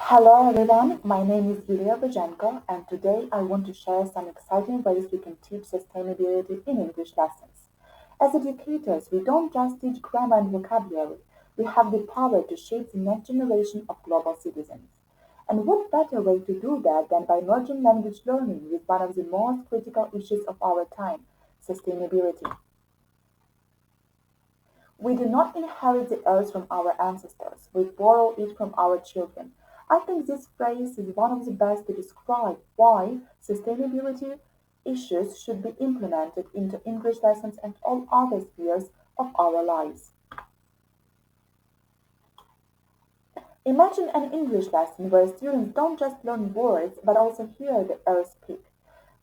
Hello everyone, my name is Yulia Bajenko and today I want to share some exciting ways we can teach sustainability in English lessons. As educators, we don't just teach grammar and vocabulary, we have the power to shape the next generation of global citizens. And what better way to do that than by merging language learning with one of the most critical issues of our time, sustainability. We do not inherit the earth from our ancestors, we borrow it from our children. I think this phrase is one of the best to describe why sustainability issues should be implemented into English lessons and all other spheres of our lives. Imagine an English lesson where students don't just learn words but also hear the earth speak.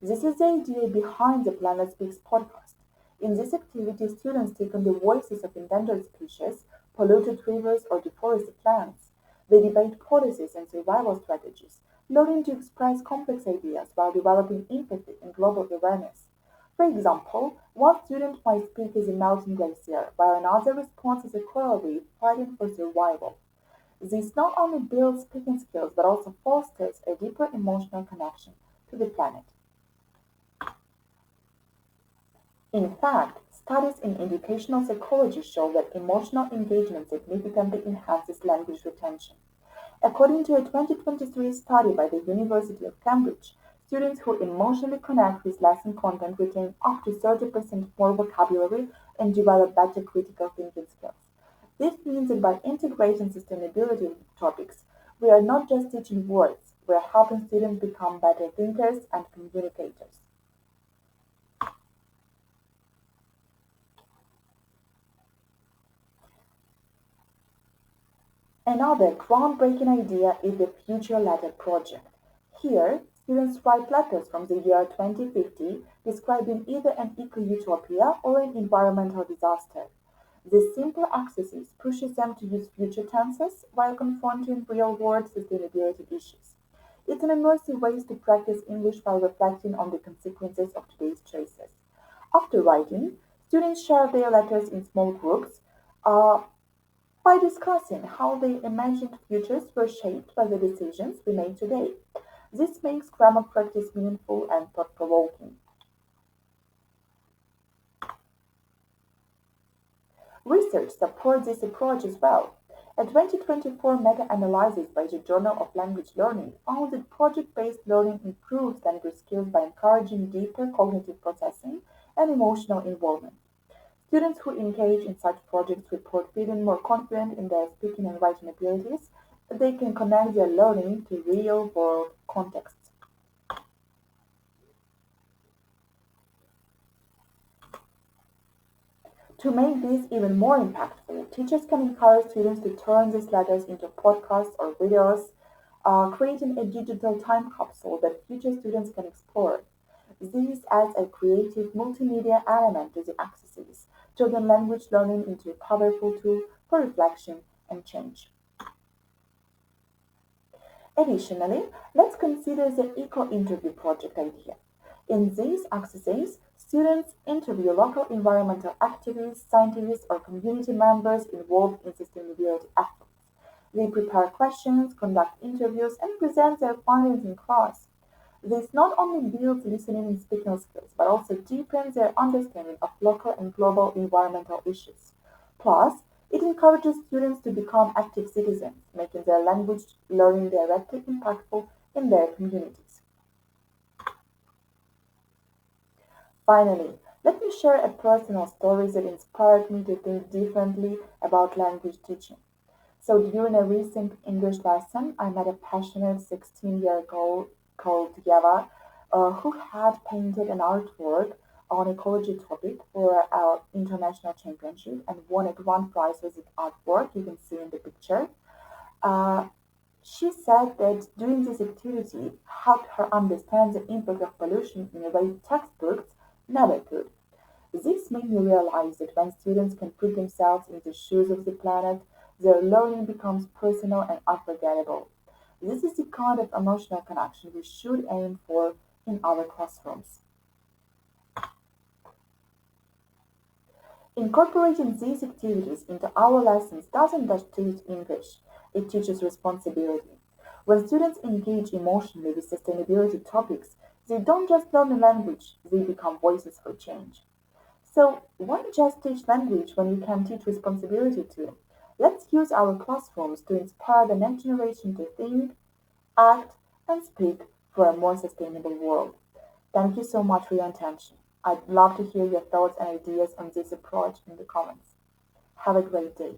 This is the idea behind the Planet Speaks podcast. In this activity, students take on the voices of endangered species, polluted rivers, or deforested lands. They debate policies and survival strategies, learning to express complex ideas while developing empathy and global awareness. For example, one student might speak as a mountain glacier, while another responds as a coral reef fighting for survival. This not only builds speaking skills but also fosters a deeper emotional connection to the planet. In fact, studies in educational psychology show that emotional engagement significantly enhances language retention. According to a 2023 study by the University of Cambridge, students who emotionally connect with lesson content retain up to 30% more vocabulary and develop better critical thinking skills. This means that by integrating sustainability topics, we are not just teaching words, we are helping students become better thinkers and communicators. Another groundbreaking idea is the Future Letter Project. Here, students write letters from the year 2050 describing either an eco-utopia or an environmental disaster. This simple exercise pushes them to use future tenses while confronting real-world sustainability issues. It's an immersive way to practice English while reflecting on the consequences of today's choices. After writing, students share their letters in small groups, uh, by discussing how they imagined futures were shaped by the decisions we make today. This makes grammar practice meaningful and thought provoking. Research supports this approach as well. A 2024 meta-analysis by the Journal of Language Learning found that project-based learning improves language skills by encouraging deeper cognitive processing and emotional involvement. Students who engage in such projects report feeling more confident in their speaking and writing abilities. They can connect their learning to real-world contexts. To make this even more impactful, teachers can encourage students to turn these letters into podcasts or videos, creating a digital time capsule that future students can explore. This adds a creative multimedia element to the exercise, turning language learning into a powerful tool for reflection and change. Additionally, let's consider the eco-interview project idea. In this exercise, students interview local environmental activists, scientists, or community members involved in sustainability efforts. They prepare questions, conduct interviews, and present their findings in class. This not only builds listening and speaking skills, but also deepens their understanding of local and global environmental issues. Plus, it encourages students to become active citizens, making their language learning directly impactful in their communities. Finally, let me share a personal story that inspired me to think differently about language teaching. So, during a recent English lesson, I met a passionate 16-year-old called Yeva, who had painted an artwork on ecology topic for our international championship and won a grand prize for this artwork. You can see in the picture. Uh, she said that doing this activity helped her understand the impact of pollution in a way textbooks never could. This made me realize that when students can put themselves in the shoes of the planet, their learning becomes personal and unforgettable. This is the kind of emotional connection we should aim for in our classrooms. Incorporating these activities into our lessons doesn't just teach English, it teaches responsibility. When students engage emotionally with sustainability topics, they don't just learn a language, they become voices for change. So, why just teach language when you can teach responsibility too? Let's use our classrooms to inspire the next generation to think, act, and speak for a more sustainable world. Thank you so much for your attention. I'd love to hear your thoughts and ideas on this approach in the comments. Have a great day.